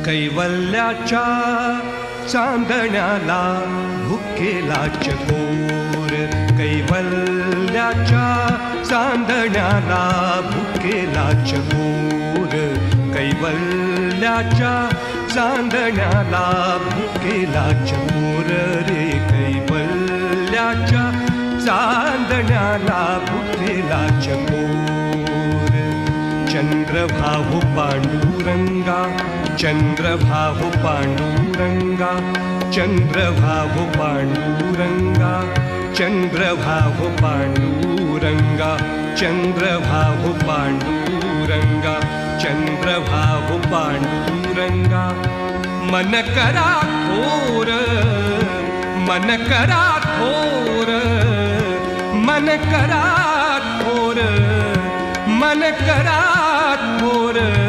कैवल्याच्या चांदण्याला भुकेला चकोर, कैवल्याच्या चांदण्याला भुकेला चकोर, कैवल्याच्या चांदण्याला भुकेला चकोर रे, कैवल्याच्या चांदण्याला भुकेला चकोर. चंद्रभाऊ पांडुरंगा, चंद्रभाऊ पांडुरंगा, चंद्रभाऊ पांडुरंगा, चंद्रभाऊ पांडुरंगा, चंद्रभाऊ पांडुरंगा, चंद्रभाऊ पांडुरंगा. मन करा थोर, मन करा थोर, मन करा थोर, मन करा थोर.